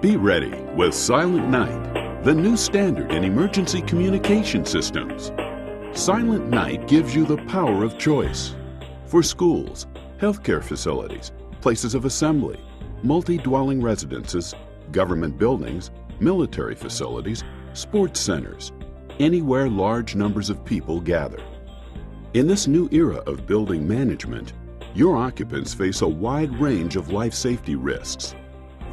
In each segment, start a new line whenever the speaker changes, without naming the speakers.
Be ready with Silent Night, the new standard in emergency communication systems. Silent Night gives you the power of choice for schools, healthcare facilities, places of assembly, multi-dwelling residences, government buildings, military facilities, sports centers, anywhere large numbers of people gather. In this new era of building management, your occupants face a wide range of life safety risks: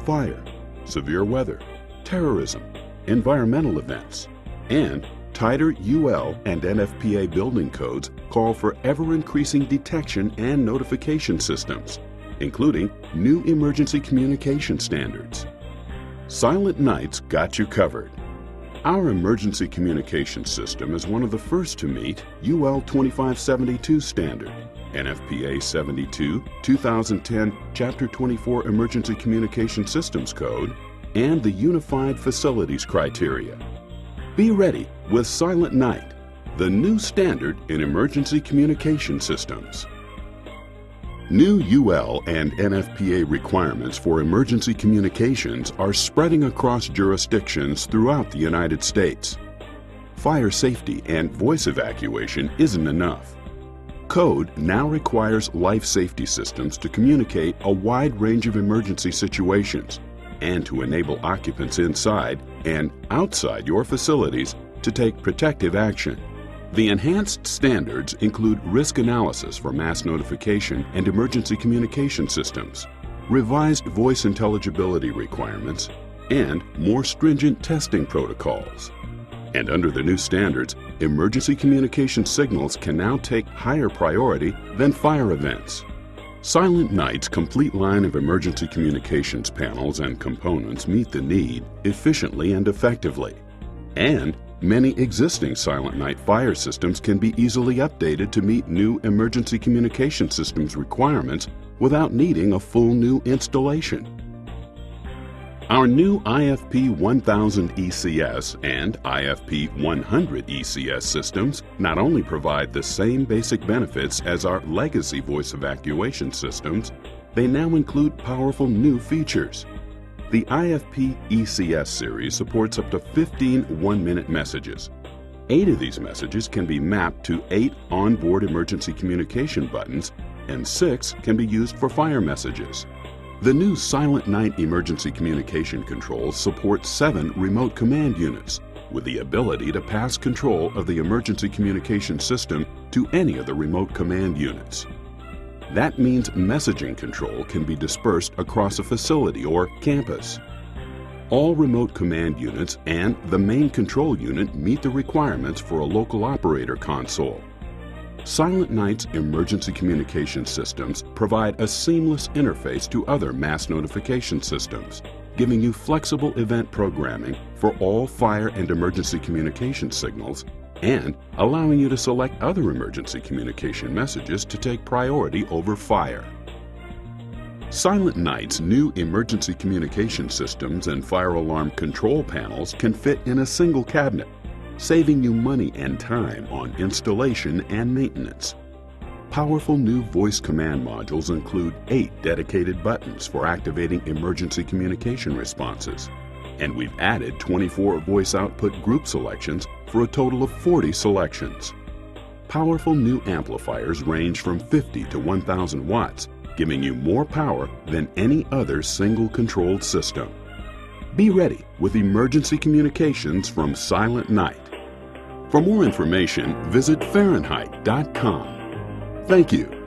fire, severe weather, terrorism, environmental events, and tighter UL and NFPA building codes call for ever-increasing detection and notification systems, including new emergency communication standards. Silent Night's got you covered. Our emergency communication system is one of the first to meet UL 2572 standard, NFPA 72, 2010 Chapter 24 Emergency Communication Systems Code, and the Unified Facilities Criteria. Be ready with Silent Night, the new standard in emergency communication systems. New UL and NFPA requirements for emergency communications are spreading across jurisdictions throughout the United States. Fire safety and voice evacuation isn't enough. Code now requires life safety systems to communicate a wide range of emergency situations and to enable occupants inside and outside your facilities to take protective action. The enhanced standards include risk analysis for mass notification and emergency communication systems, revised voice intelligibility requirements, and more stringent testing protocols. And under the new standards, emergency communication signals can now take higher priority than fire events. Silent Night's complete line of emergency communications panels and components meet the need efficiently and effectively. And many existing Silent Night fire systems can be easily updated to meet new emergency communication systems requirements without needing a full new installation. Our new IFP 1000 ECS and IFP 100 ECS systems not only provide the same basic benefits as our legacy voice evacuation systems, they now include powerful new features. The IFP ECS series supports up to 15 one-minute messages. 8 of these messages can be mapped to 8 onboard emergency communication buttons, and 6 can be used for fire messages. The new Silent Night emergency communication controls support 7 remote command units with the ability to pass control of the emergency communication system to any of the remote command units. That means messaging control can be dispersed across a facility or campus. All remote command units and the main control unit meet the requirements for a local operator console. Silent Night's emergency communication systems provide a seamless interface to other mass notification systems, giving you flexible event programming for all fire and emergency communication signals and allowing you to select other emergency communication messages to take priority over fire. Silent Night's new emergency communication systems and fire alarm control panels can fit in a single cabinet, saving you money and time on installation and maintenance. Powerful new voice command modules include 8 dedicated buttons for activating emergency communication responses, and we've added 24 voice output group selections for a total of 40 selections. Powerful new amplifiers range from 50 to 1,000 watts, giving you more power than any other single controlled system. Be ready with emergency communications from Silent Night. For more information, visit Farenhyt.com. Thank you.